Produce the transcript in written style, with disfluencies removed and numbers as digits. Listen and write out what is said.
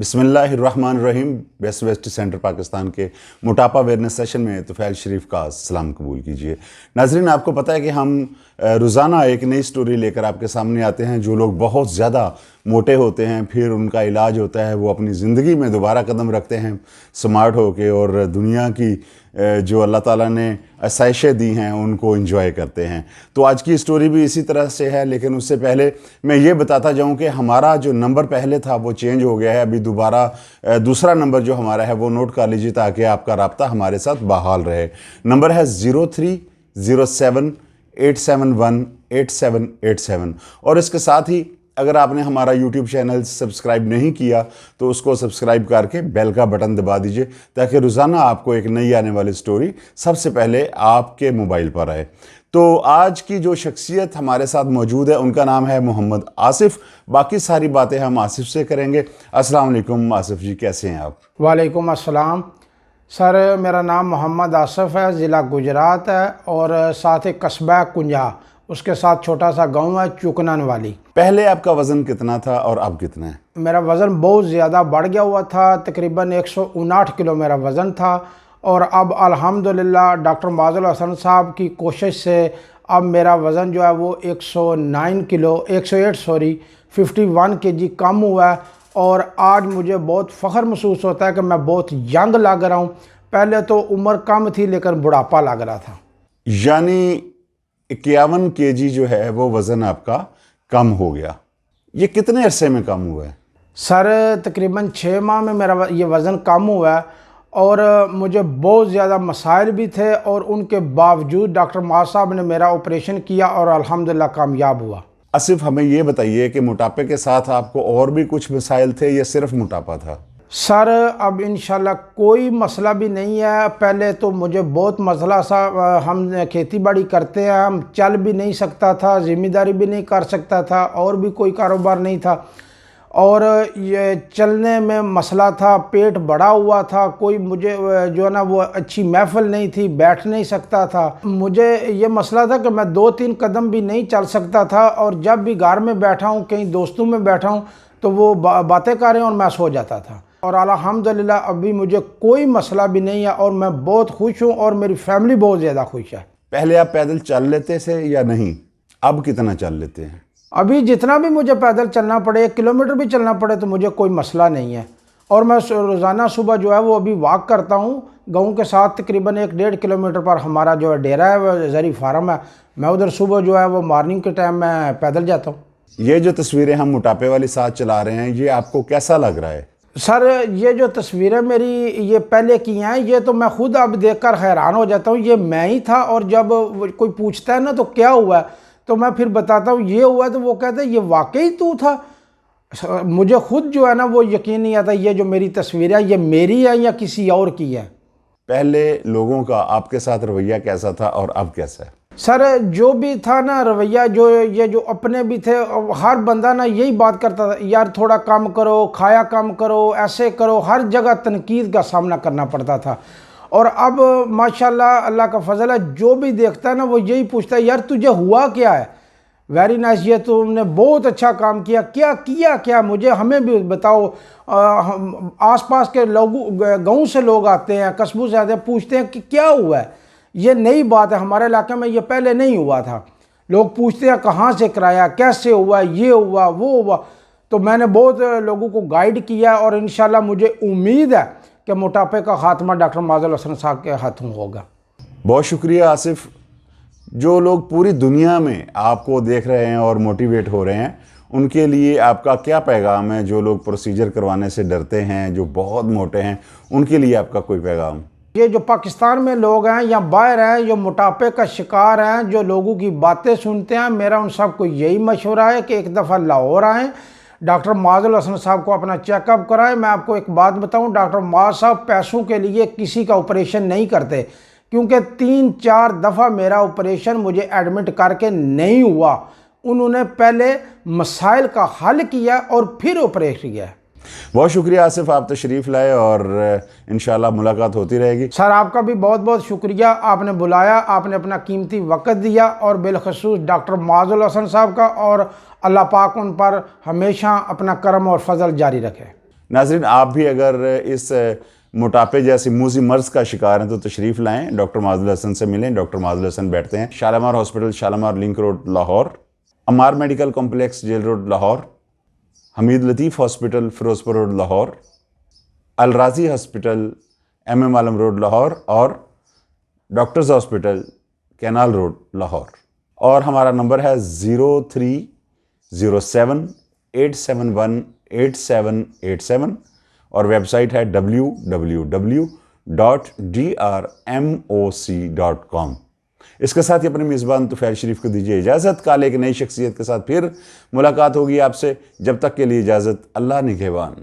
बिस्मिल्लाहिर्रहमानिर्रहीम। Best waste centre Pakistan के मोटापा अवेयरनेस सेशन में तुफैल शरीफ का सलाम कबूल कीजिए। नाजरीन, आपको पता है कि हम रोज़ाना एक नई स्टोरी लेकर आपके सामने आते हैं। जो लोग बहुत ज़्यादा मोटे होते हैं, फिर उनका इलाज होता है, वो अपनी ज़िंदगी में दोबारा कदम रखते हैं स्मार्ट होके और दुनिया की जो अल्लाह ताला ने आसाइशें दी हैं उनको एंजॉय करते हैं। तो आज की स्टोरी भी इसी तरह से है, लेकिन उससे पहले मैं ये बताता जाऊं कि हमारा जो नंबर पहले था वो चेंज हो गया है। अभी दोबारा दूसरा नंबर जो हमारा है वो नोट कर लीजिए ताकि आपका रब्ता हमारे साथ बहाल रहे। नंबर है 0307-871-8787 और इसके साथ ही अगर आपने हमारा YouTube चैनल सब्सक्राइब नहीं किया तो उसको सब्सक्राइब करके बेल का बटन दबा दीजिए ताकि रोज़ाना आपको एक नई आने वाली स्टोरी सबसे पहले आपके मोबाइल पर आए। तो आज की जो शख्सियत हमारे साथ मौजूद है उनका नाम है मोहम्मद आसिफ। बाकी सारी बातें हम आसिफ से करेंगे। अस्सलाम वालेकुम आसिफ जी, कैसे हैं आप? वालेकुम अस्सलाम सर, मेरा नाम मोहम्मद आसिफ है, ज़िला गुजरात है और साथ ही कस्बा कुंजा, उसके साथ छोटा सा गांव है चुकनन वाली। पहले आपका वज़न कितना था और अब कितना है? मेरा वज़न बहुत ज़्यादा बढ़ गया हुआ था, तकरीबन 159 किलो मेरा वज़न था और अब अल्हम्दुलिल्लाह डॉक्टर माजुल हसन साहब की कोशिश से अब मेरा वज़न जो है वो 51 केजी कम हुआ है और आज मुझे बहुत फ़ख्र महसूस होता है कि मैं बहुत यंग लग रहा हूँ। पहले तो उम्र कम थी लेकिन बुढ़ापा लग रहा था। यानी 51 केजी जो है वो वज़न आपका कम हो गया। ये कितने अरसे में कम हुआ है? सर तकरीबन 6 माह में मेरा ये वज़न कम हुआ है और मुझे बहुत ज़्यादा मसाइल भी थे और उनके बावजूद डॉक्टर माज साहब ने मेरा ऑपरेशन किया और अल्हम्दुलिल्लाह कामयाब हुआ। आसिफ, हमें ये बताइए कि मोटापे के साथ आपको और भी कुछ मसाइल थे या सिर्फ मोटापा था? सर अब इंशाल्लाह कोई मसला भी नहीं है। पहले तो मुझे बहुत मसला सा, हम खेती बाड़ी करते हैं, हम चल भी नहीं सकता था, ज़िम्मेदारी भी नहीं कर सकता था और भी कोई कारोबार नहीं था और ये चलने में मसला था, पेट बड़ा हुआ था, कोई मुझे जो है ना वो अच्छी महफिल नहीं थी, बैठ नहीं सकता था। मुझे ये मसला था कि मैं 2-3 कदम भी नहीं चल सकता था और जब भी घर में बैठा हूँ, कहीं दोस्तों में बैठा हूँ तो वो बातें कर रहे हैं और मैं सो जाता था। और अल्हम्दुलिल्लाह अभी मुझे कोई मसला भी नहीं है और मैं बहुत खुश हूँ और मेरी फैमिली बहुत ज़्यादा खुश है। पहले आप पैदल चल लेते थे या नहीं? अब कितना चल लेते हैं? अभी जितना भी मुझे पैदल चलना पड़े, 1 किलोमीटर भी चलना पड़े तो मुझे कोई मसला नहीं है और मैं रोज़ाना सुबह जो है वो अभी वॉक करता हूँ। गाँव के साथ तकरीबन 1-1.5 किलोमीटर पर हमारा जो है डेरा है, वो ज़री फार्म है। मैं उधर सुबह जो है वो मॉर्निंग के टाइम में पैदल जाता हूँ। ये जो तस्वीरें हम मोटापे वाली साथ चला रहे हैं, ये आपको कैसा लग रहा है? सर ये जो तस्वीरें मेरी ये पहले की हैं, ये तो मैं खुद अब देखकर हैरान हो जाता हूँ, ये मैं ही था। और जब कोई पूछता है ना तो क्या हुआ है तो मैं फिर बताता हूँ ये हुआ, तो वो कहते हैं ये वाकई तू था। मुझे खुद जो है ना वो यकीन नहीं आता ये जो मेरी तस्वीरें ये मेरी है या किसी और की है। पहले लोगों का आपके साथ रवैया कैसा था और अब कैसा है? सर जो भी था ना रवैया, जो ये जो अपने भी थे, हर बंदा ना यही बात करता था, यार थोड़ा कम करो, खाया कम करो, ऐसे करो, हर जगह तनकीद का सामना करना पड़ता था। और अब माशाल्लाह अल्लाह का फजल है, जो भी देखता है ना वो यही पूछता है यार तुझे हुआ क्या है, वेरी नाइस, ये तुमने बहुत अच्छा काम किया, क्या किया क्या, मुझे हमें भी बताओ। आसपास के लोग, गाँव से लोग आते हैं, कस्बों से आते हैं, पूछते हैं कि क्या हुआ है। ये नई बात है हमारे इलाके में, ये पहले नहीं हुआ था। लोग पूछते हैं कहाँ से कराया, कैसे हुआ, ये हुआ वो हुआ। तो मैंने बहुत लोगों को गाइड किया और इंशाल्लाह मुझे उम्मीद है कि मोटापे का खात्मा डॉक्टर माजुल हसन साहब के हाथों होगा। बहुत शुक्रिया आसिफ। जो लोग पूरी दुनिया में आपको देख रहे हैं और मोटिवेट हो रहे हैं, उनके लिए आपका क्या पैगाम है? जो लोग प्रोसीजर करवाने से डरते हैं, जो बहुत मोटे हैं, उनके लिए आपका कोई पैगाम? ये जो पाकिस्तान में लोग हैं या बाहर हैं जो मोटापे का शिकार हैं, जो लोगों की बातें सुनते हैं, मेरा उन सबको यही मशवरा है कि एक दफ़ा लाहौर आएँ, डॉक्टर माजुल हसन साहब को अपना चेकअप कराएं। मैं आपको एक बात बताऊं, डॉक्टर माज साहब पैसों के लिए किसी का ऑपरेशन नहीं करते, क्योंकि 3-4 दफ़ा मेरा ऑपरेशन मुझे एडमिट करके नहीं हुआ। उन्होंने पहले मसाइल का हल किया और फिर ऑपरेशन किया। बहुत शुक्रिया आसिफ, आप तशरीफ़ लाए और इंशाल्लाह मुलाकात होती रहेगी। सर आपका भी बहुत बहुत शुक्रिया, आपने बुलाया, आपने अपना कीमती वक़्त दिया और बिलखसूस डॉक्टर माजुल हसन साहब का, और अल्लाह पाक उन पर हमेशा अपना करम और फजल जारी रखे। ناظرین آپ بھی اگر اس موٹاپے جیسی موذی مرض کا شکار ہیں تو تشریف لائیں، ڈاکٹر معاذ الحسن سے ملیں۔ ڈاکٹر معاذ الحسن بیٹھتے ہیں Shalimar hospital, Shalimar link road, Lahore, Ammar medical complex, jail road, Lahore, Hameed Latif hospital, Ferozepur road, Lahore, Alrazi hospital, M Alam road, Lahore, اور doctors hospital, canal road, Lahore. اور ہمارا نمبر ہے 0307871887 اور ویب سائٹ ہے www.drmoc.com۔ اس کے ساتھ ہی اپنے میزبان طفیل شریف کو دیجیے اجازت۔ کل ایک نئی شخصیت کے ساتھ پھر ملاقات ہوگی آپ سے، جب تک کے لیے اجازت، اللہ نگہبان۔